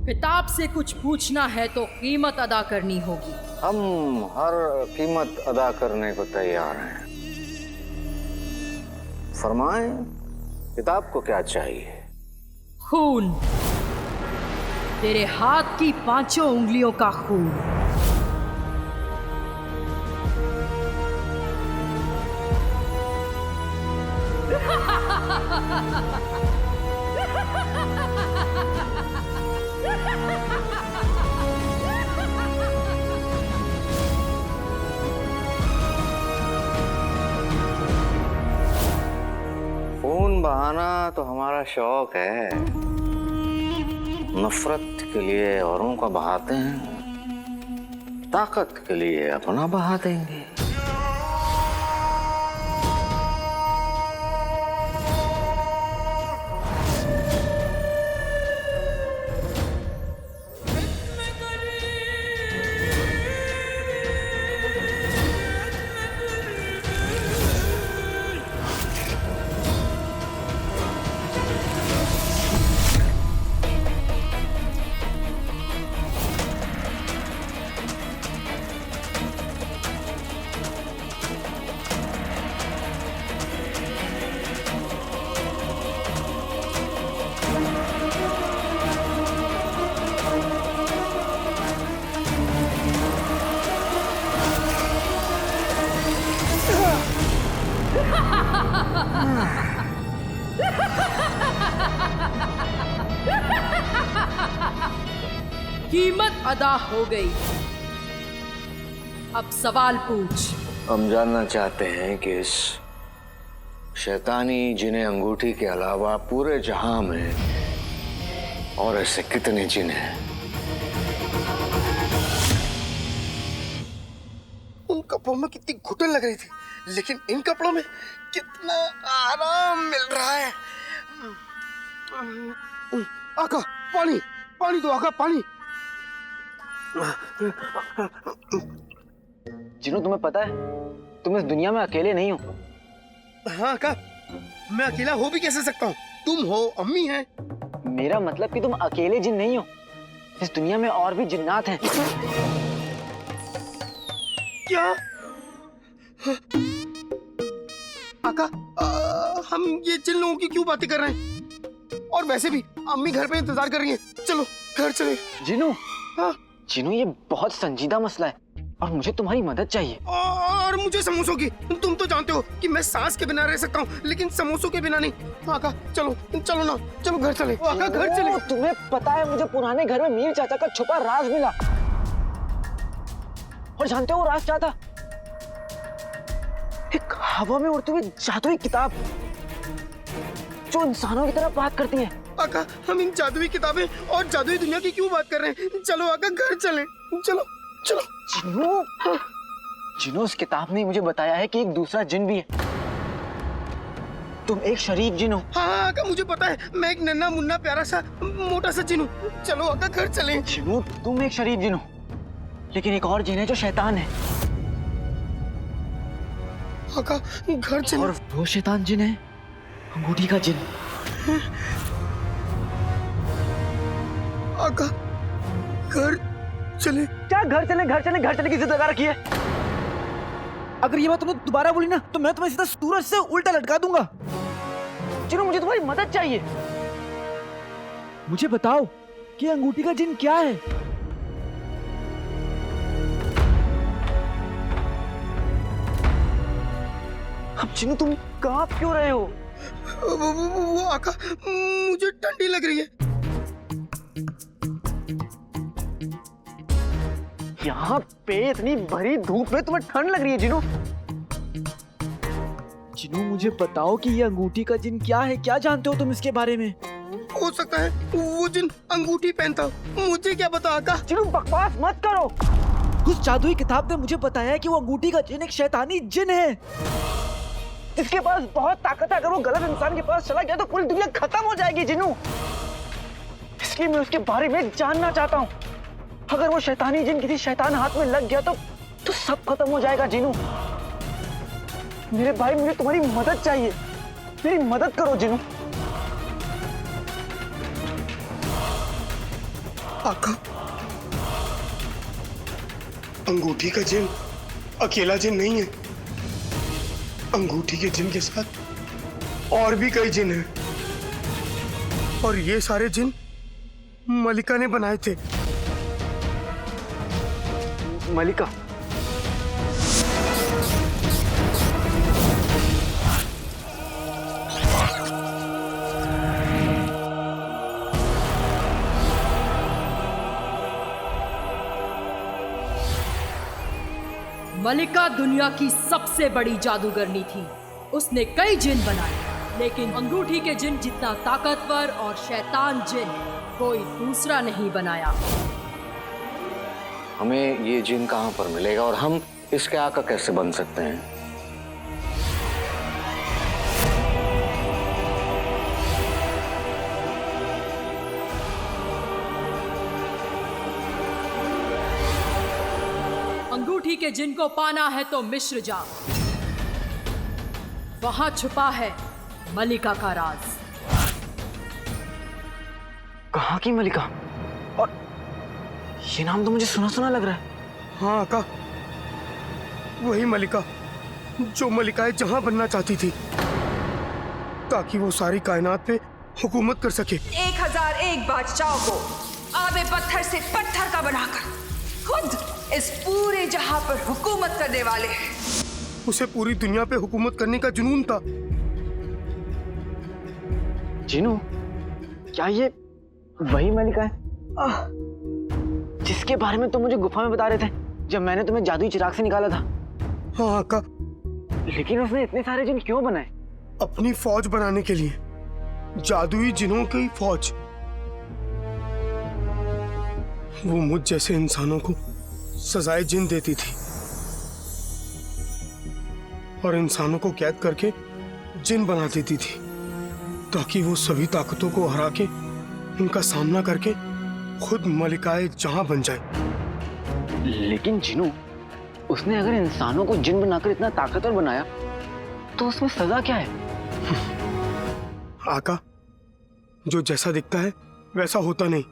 किताब से कुछ पूछना है तो कीमत अदा करनी होगी। हम हर कीमत अदा करने को तैयार हैं। फरमाएं, किताब को क्या चाहिए? खून, तेरे हाथ की 5 उंगलियों का खून। खून बहाना तो हमारा शौक है। नफरत के लिए औरों का बहाते हैं, ताकत के लिए अपना बहा देंगे। कीमत अदा हो गई। अब सवाल पूछ। हम जानना चाहते हैं कि इस शैतानी जिन्हें अंगूठी के अलावा पूरे जहां में और ऐसे कितने जिन हैं? उन कपड़ों में कितनी घुटन लग रही थी, लेकिन इन कपड़ों में कितना आराम मिल रहा है। आका, पानी पानी दो आका, पानी। जिनू, तुम्हें पता है तुम इस दुनिया में अकेले नहीं हो। हाँ आका, मैं अकेला हो भी कैसे सकता हूँ? तुम हो, अम्मी है। मेरा मतलब कि तुम अकेले जिन नहीं हो, इस दुनिया में और भी जिन्नात हैं। क्या? आका, हम ये जिन लोगों की क्यों बातें कर रहे हैं? और वैसे भी अम्मी घर पे इंतजार कर रही हैं। चलो घर चले। जिनू, हाँ? जिनू, ये बहुत संजीदा मसला है और मुझे तुम्हारी मदद चाहिए। और मुझे समोसों की। तुम तो जानते हो कि मैं सांस के बिना रह सकता हूँ, लेकिन समोसों के बिना नहीं। आका चलो, चलो ना, चलो घर चले। आका घर चले। तुम्हें पता है मुझे पुराने घर में मीर चाचा का छुपा राज मिला, और जानते हो वो राज क्या था? एक हवा में उड़ती हुई जादुई किताब जो इंसानों की तरह बात करती है। आका, हम इन जादुई किताबें और जादुई दुनिया की क्यों बात कर रहे हैं? चलो आका घर चलें। चलो चलो। जिनू, जिनू, उस किताब ने मुझे बताया है कि एक दूसरा जिन भी है। तुम एक शरीफ जिन हो। हाँ आका, मुझे पता है। मैं एक नन्हा मुन्ना प्यारा सा मोटा सा जिन हूँ। चलो आका घर चलें। जिनू, तुम एक शरीफ जिन हो, लेकिन एक और जिन है जो शैतान है। आका घर चलें। और वो शैतान जिन है अंगूठी का जिन। आका घर चले। क्या घर चले, घर चले, घर चले की जिद लगा रखी है? अगर ये बात तुमने दोबारा बोली ना तो मैं तुम्हें सीधा सूरज से उल्टा लटका दूंगा। जिनू, मुझे तुम्हारी मदद चाहिए। मुझे बताओ कि अंगूठी का जिन क्या है? अब जिनू, तुम कांप क्यों रहे हो? वो आका, मुझे ठंडी लग रही है। यहाँ पे इतनी भरी धूप में तुम्हें ठंड लग रही है जिनू? जिनू, मुझे बताओ कि ये अंगूठी का जिन क्या है? क्या जानते हो तुम इसके बारे में? हो सकता है वो जिन अंगूठी पहनता हो। मुझे क्या पता आका। जिनू, बकवास मत करो। उस जादुई किताब ने मुझे बताया है कि वो अंगूठी का जिन एक शैतानी जिन है। इसके पास बहुत ताकत है। अगर वो गलत इंसान के पास चला गया तो पूरी दुनिया खत्म हो जाएगी जिनू। इसलिए मैं उसके बारे में जानना चाहता हूँ। अगर वो शैतानी जिन किसी शैतान हाथ में लग गया तो सब खत्म हो जाएगा जिनू। मेरे भाई, मुझे तुम्हारी मदद चाहिए। मेरी मदद करो जिनू। आका, अंगूठी का जिन अकेला जिन नहीं है। अंगूठी के जिन के साथ और भी कई जिन हैं, और ये सारे जिन मलिका ने बनाए थे। मलिका? मलिका दुनिया की सबसे बड़ी जादूगरनी थी। उसने कई जिन बनाए, लेकिन अंगूठी के जिन जितना ताकतवर और शैतान जिन कोई दूसरा नहीं बनाया। हमें ये जिन कहाँ पर मिलेगा और हम इसके आका कैसे बन सकते हैं? अंगूठी के जिन को पाना है तो मिस्र जा। वहां छुपा है मलिका का राज। कहाँ की मलिका? और ये नाम तो मुझे सुना सुना लग रहा है। हाँ आका, वही मलिका जो मलिकाएं जहां बनना चाहती थी, ताकि वो सारी कायनात पे हुकूमत कर सके। 1001 बादशाह को आबे पत्थर से पत्थर का बनाकर खुद इस पूरे जहां पर हुकूमत करने वाले हैं। उसे पूरी दुनिया पे हुकूमत करने का जुनून था। जिनू, क्या ये वही मलिका है जिसके बारे में तुम मुझे गुफा में बता रहे थे जब मैंने तुम्हें जादुई चिराग से निकाला था? हाँ आका, लेकिन उसने इतने सारे जिन क्यों बनाए? अपनी फौज बनाने के लिए, जादुई जिनों की फौज। वो मुझ जैसे इंसानों को सजाए जिन देती थी और इंसानों को कैद करके जिन बना देती थी, ताकि वो सभी ताकतों को हरा के उनका सामना करके खुद मलिकाए जहां बन जाए। लेकिन जिनू, उसने अगर इंसानों को जिन बनाकर इतना ताकतवर बनाया तो उसमें सजा क्या है? आका, जो जैसा दिखता है वैसा होता नहीं।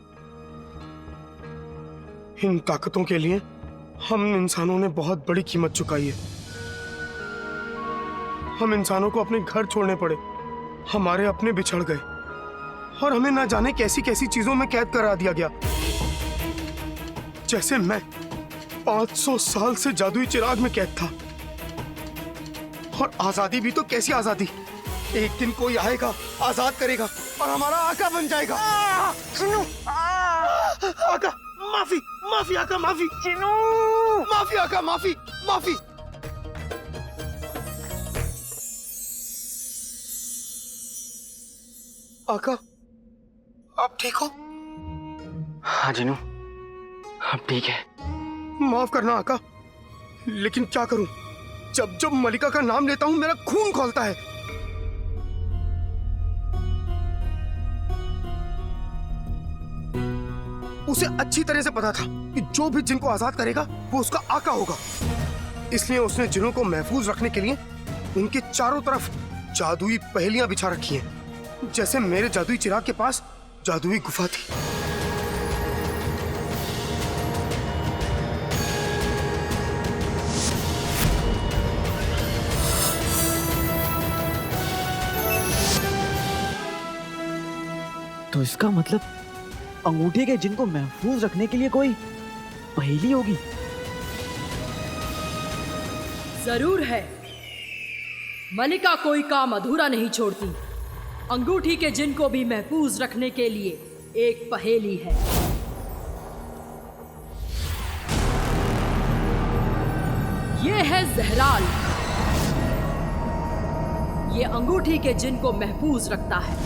इन ताकतों के लिए हम इंसानों ने बहुत बड़ी कीमत चुकाई है। हम इंसानों को अपने घर छोड़ने पड़े, हमारे अपने बिछड़ गए, और हमें ना जाने कैसी कैसी चीजों में कैद करा दिया गया। जैसे मैं 500 साल से जादुई चिराग में कैद था। और आजादी भी तो कैसी आजादी, एक दिन कोई आएगा, आजाद करेगा और हमारा आका बन जाएगा। जिनू, आका, माफी माफी आका, माफी। जिनू, माफी आका, माफी माफी। आका, आप ठीक हो? हाँ जिनू, अब ठीक है। माफ करना आका, लेकिन क्या करूं, जब जब मलिका का नाम लेता हूं मेरा खून खौलता है। उसे अच्छी तरह से पता था कि जो भी जिनको आजाद करेगा वो उसका आका होगा। इसलिए उसने जिनों को महफूज रखने के लिए उनके चारों तरफ जादुई पहेलियां बिछा रखी हैं, जैसे मेरे जादुई चिराग के पास जादुई गुफा थी। तो इसका मतलब अंगूठी के जिन को महफूज रखने के लिए कोई पहेली होगी। जरूर है। मलिका कोई काम अधूरा नहीं छोड़ती। अंगूठी के जिन को भी महफूज रखने के लिए एक पहेली है। ये है जहराल। ये अंगूठी के जिन को महफूज रखता है।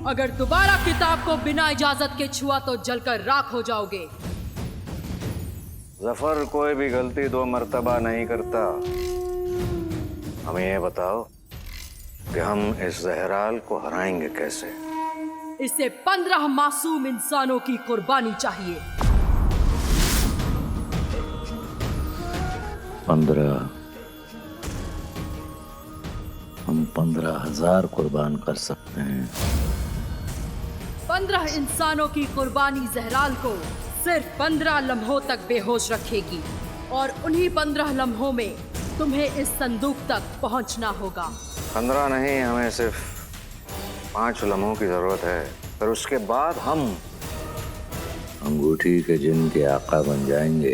अगर दोबारा किताब को बिना इजाजत के छुआ तो जलकर राख हो जाओगे। जफर कोई भी गलती 2 मर्तबा नहीं करता। हमें ये बताओ कि हम इस जहराल को हराएंगे कैसे? इसे 15 मासूम इंसानों की कुर्बानी चाहिए। 15? हम 15,000 कुर्बान कर सकते हैं। 15 इंसानों की कुर्बानी जहराल को सिर्फ 15 लम्हों तक बेहोश रखेगी और उन्हीं 15 लम्हों में तुम्हें इस संदूक तक पहुंचना होगा। 15 नहीं, हमें सिर्फ 5 लम्हों की जरूरत है। फिर उसके बाद हम अंगूठी के जिन के आका बन जाएंगे।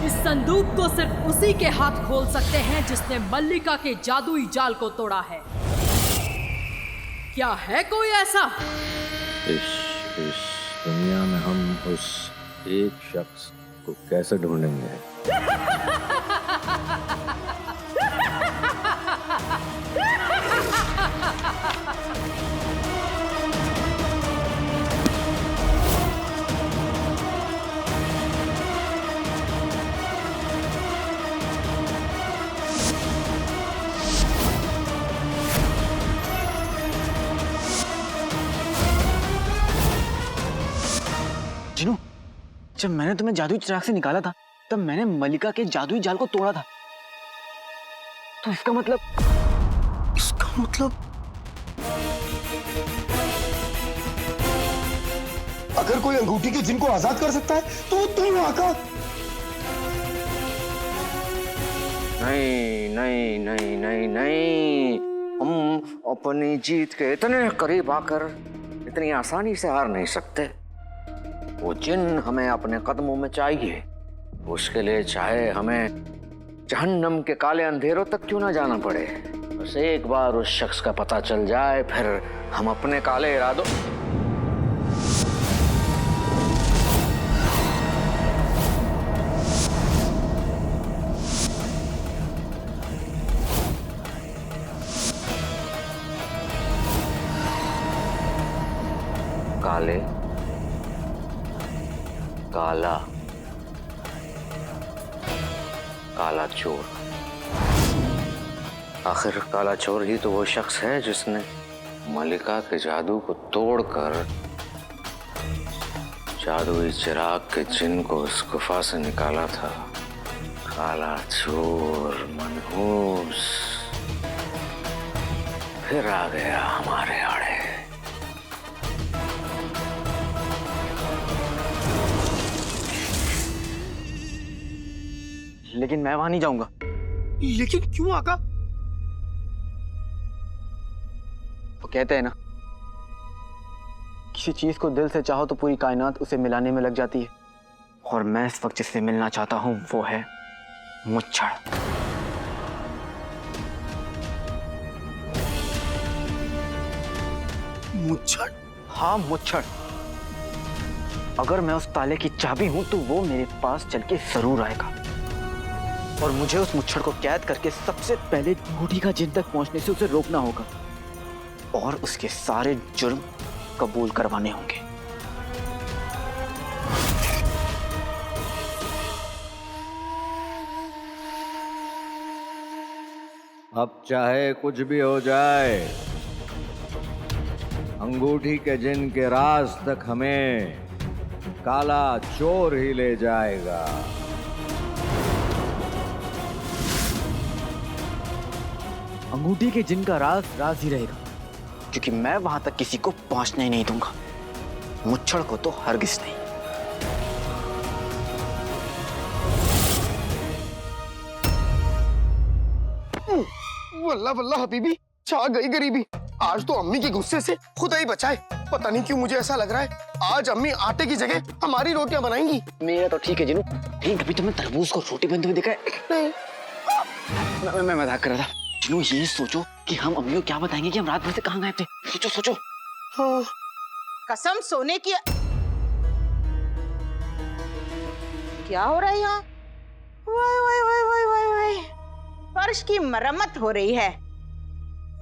इस संदूक को सिर्फ उसी के हाथ खोल सकते हैं जिसने मल्लिका के जादुई जाल को तोड़ा है। क्या है कोई ऐसा? इस दुनिया में हम उस एक शख्स को कैसे ढूंढेंगे? जिनू, जब मैंने तुम्हें जादुई चिराग से निकाला था तब मैंने मल्लिका के जादुई जाल को तोड़ा था। तो इसका मतलब अगर कोई अंगूठी के जिन को आजाद कर सकता है तो वो तुम हो आका। नहीं नहीं नहीं नहीं नहीं, हम अपनी जीत के इतने करीब आकर इतनी आसानी से हार नहीं सकते। वो जिन हमें अपने कदमों में चाहिए, उसके लिए चाहे हमें जहन्नम के काले अंधेरों तक क्यों ना जाना पड़े। बस एक बार उस शख्स का पता चल जाए, फिर हम अपने काले इरादों काले काला काला चोर। आखिर काला चोर ही तो वो शख्स है जिसने मल्लिका के जादू को तोड़कर जादुई चिराग के जिन को उस गुफा से निकाला था। काला चोर मनहूस फिर आ गया हमारे आड़े। लेकिन मैं वहां नहीं जाऊंगा। लेकिन क्यों आका? वो कहते हैं ना, किसी चीज को दिल से चाहो तो पूरी कायनात उसे मिलाने में लग जाती है। और मैं इस वक्त जिससे मिलना चाहता हूं वो है मुच्छड़। मुच्छड़? हाँ, मुच्छड़। अगर मैं उस ताले की चाबी हूं तो वो मेरे पास चल के जरूर आएगा और मुझे उस मुच्छड़ को कैद करके सबसे पहले अंगूठी का जिन तक पहुंचने से उसे रोकना होगा और उसके सारे जुर्म कबूल करवाने होंगे। अब चाहे कुछ भी हो जाए, अंगूठी के जिन के राज तक हमें काला चोर ही ले जाएगा। अंगूठी के जिन का राज राज ही रहेगा, क्योंकि मैं वहां तक किसी को पहुंचने ही नहीं दूंगा। मुच्छड़ को तो हरगिज नहीं। वल्ला वल्ला हबीबी, छा गई गरीबी। आज तो अम्मी के गुस्से से खुदा ही बचाए। पता नहीं क्यों मुझे ऐसा लग रहा है आज अम्मी आटे की जगह हमारी रोटियां बनाएंगी। मेरा तो ठीक है जिनू। ठीक, कभी तुमने तरबूज को रोटी बनते हुए देखा है? नहीं। मैं मजाक कर रहा था। जिनू, ये सोचो कि हम अम्मी को क्या बताएंगे कि हम रात भर से कहाँ गए थे। सोचो सोचो। हाँ। कसम सोने की। क्या हो रहा है यहाँ? वाह वाह वाह वाह वाह वाह। फर्श की मरम्मत हो रही है।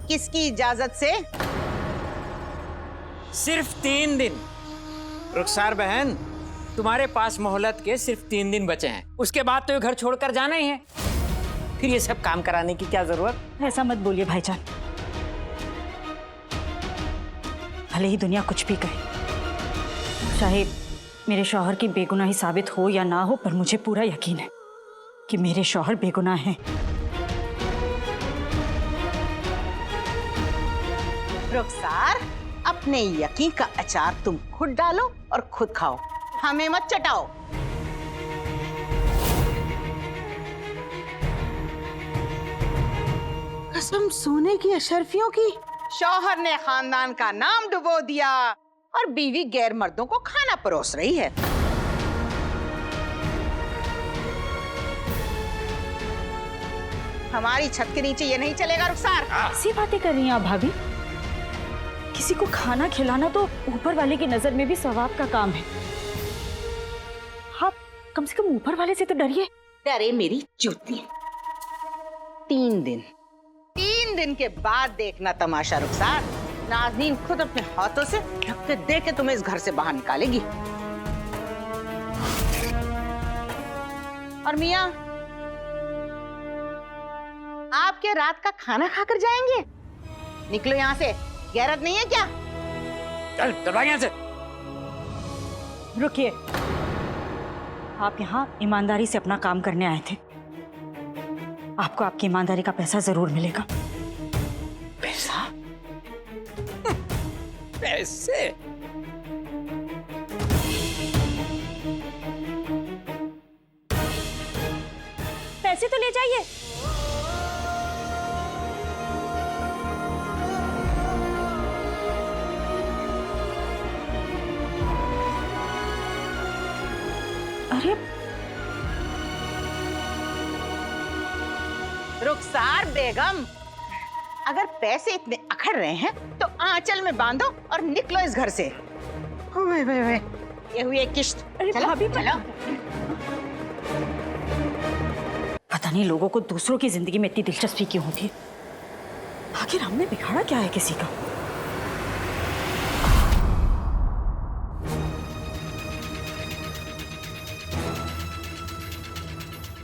किसकी इजाजत से? सिर्फ 3 दिन। रुखसार बहन, तुम्हारे पास मोहलत के सिर्फ 3 दिन बचे हैं, उसके बाद तो ये घर छोड़कर जाना ही है। फिर ये सब काम कराने की क्या जरूरत? ऐसा मत बोलिए भाईजान। भले ही दुनिया कुछ भी कहे, चाहे मेरे शौहर की बेगुनाही साबित हो या ना हो, पर मुझे पूरा यकीन है कि मेरे शौहर बेगुनाह हैं। रुखसार, अपने यकीन का अचार तुम खुद डालो और खुद खाओ, हमें मत चटाओ। कसम सोने की अशरफियों की, शौहर ने खानदान का नाम डुबो दिया और बीवी गैर मर्दों को खाना परोस रही है। हमारी छत के नीचे ये नहीं चलेगा रुखसार। ऐसी बातें कर रही हैं आप भाभी? किसी को खाना खिलाना तो ऊपर वाले की नजर में भी सवाब का काम है। आप कम से कम ऊपर वाले से तो डरिए। डरे मेरी जूती। 3 दिन के बाद देखना तमाशा रुखसार। नाज़नीन खुद अपने हाथों से धक्के दे के तुम्हें इस घर से बाहर निकालेगी। और मियाँ, आपके रात का खाना खाकर जाएंगे? निकलो यहाँ से, गैरत नहीं है क्या? चल भाग यहाँ से। रुकिए, आप यहाँ ईमानदारी से अपना काम करने आए थे। आपको आपकी ईमानदारी का पैसा जरूर मिलेगा। पैसा? पैसे? पैसे तो ले जाइए। अरे रुखसार बेगम, अगर पैसे इतने अखड़ रहे हैं तो आंचल में बांधो और निकलो इस घर से। वे, ये हुई एक किश्त। अरे चलो, भाभी, चलो। पता नहीं लोगों को दूसरों की जिंदगी में इतनी दिलचस्पी क्यों होती है। आखिर हमने बिगाड़ा क्या है किसी का?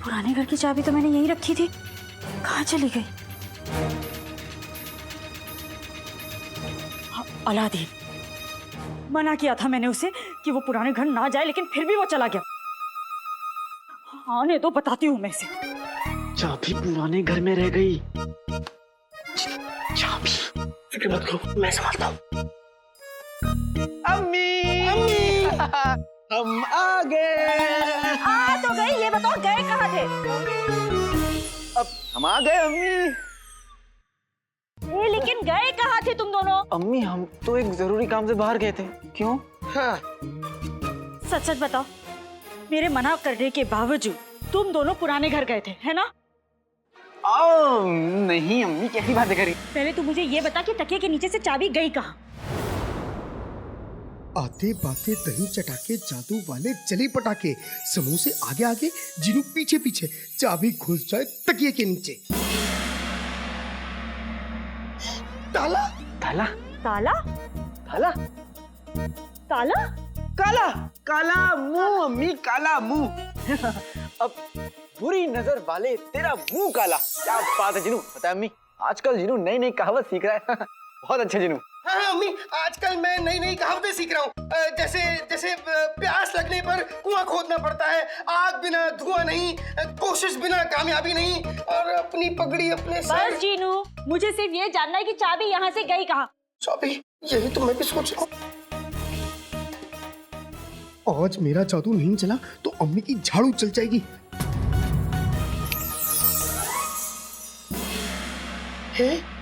पुराने घर की चाबी तो मैंने यहीं रखी थी, कहाँ चली गई? अलादीन, मना किया था मैंने उसे कि वो पुराने घर ना जाए, लेकिन फिर भी वो चला गया। आने दो, बताती हूँ मैं इसे। चाबी पुराने घर में रह गई। चाबी फिक्र मत करो, मैं संभालता हूँ। अम्मी, अम्मी, हम आ गए। आ तो गई, ये बताओ गए कहाँ थे? अब हम आ गए अम्मी। लेकिन गए कहाँ थे तुम दोनों? अम्मी, हम तो एक जरूरी काम से बाहर गए थे। क्यों? हाँ। सच सच बताओ, मेरे मना करने के बावजूद तुम दोनों पुराने घर गए थे, है ना? नहीं अम्मी, कैसी बातें करी? पहले तू मुझे ये बता कि तकिए के नीचे से चाबी गई कहाँ? आते बातें दही चटाके जादू वाले चले पटाके, समोसे आगे आगे जिनू पीछे पीछे, चाबी घुस जाए तकिए के नीचे। ताला ताला ताला? ताला ताला? काला काला मुंह अम्मी, काला मुंह। अब बुरी नजर वाले तेरा मुंह काला। क्या बात है जिनू। पता है अम्मी, आजकल जिनू नई नई कहावत सीख रहा है। बहुत अच्छा जिनू। हाँ अम्मी, आजकल मैं नई नई कहावतें सीख रहा हूँ। जैसे जैसे प्यास लगने पर कुआं खोदना पड़ता है, आग बिना धुआं नहीं, कोशिश बिना कामयाबी नहीं, और अपनी पगड़ी अपने सर। बस जीनू, मुझे सिर्फ ये जानना है कि चाबी यहाँ से गई कहाँ? चाबी, यही तो मैं भी सोच रहा हूँ। आज मेरा जादू नहीं चला तो अम्मी की झाड़ू चल जाएगी। है?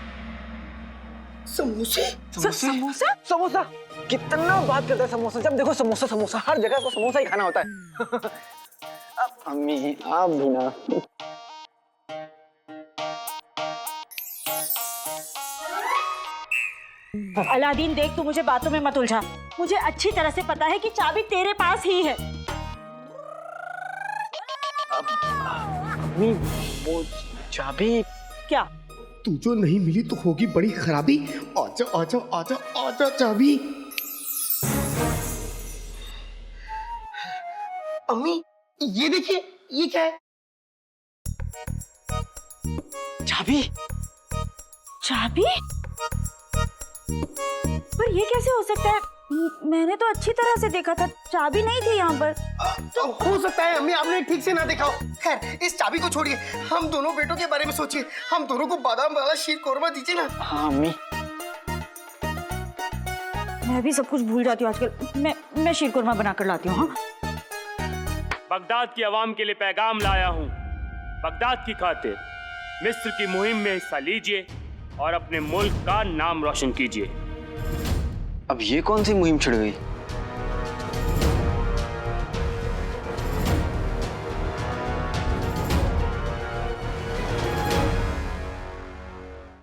समोसे? समोसा? समोसा? कितना बात करता है समोसा। जब देखो समोसा समोसा, हर जगह को समोसा ही खाना होता है। अब अम्मी आप भी ना। अलादीन देख, तू मुझे बातों में मत उलझा। मुझे अच्छी तरह से पता है कि चाबी तेरे पास ही है। अम्मी वो चाबी। क्या? तू जो नहीं मिली तो होगी बड़ी खराबी। आजा आजा आजा आजा चाबी। ये देखिए, ये क्या है? चाबी। चाबी? पर ये कैसे हो सकता है? मैंने तो अच्छी तरह से देखा था, चाबी नहीं थी यहाँ पर। तो हो सकता है अम्मी आपने ठीक से ना देखा हो। खैर, इस चाबी को छोड़िए, हम दोनों बेटों के बारे में सोचिए। हम दोनों को बादाम वाला शीर कोरमा दीजिए ना। हाँ अम्मी। मैं भी सब कुछ भूल जाती हूँ आजकल। मैं शीर कोरमा बनाकर लाती हूँ। हाँ, बगदाद की आवाम के लिए पैगाम लाया हूँ। बगदाद की खातिर मिस्र की मुहिम में हिस्सा लीजिए और अपने मुल्क का नाम रोशन कीजिए। अब ये कौन सी मुहिम छिड़ गई?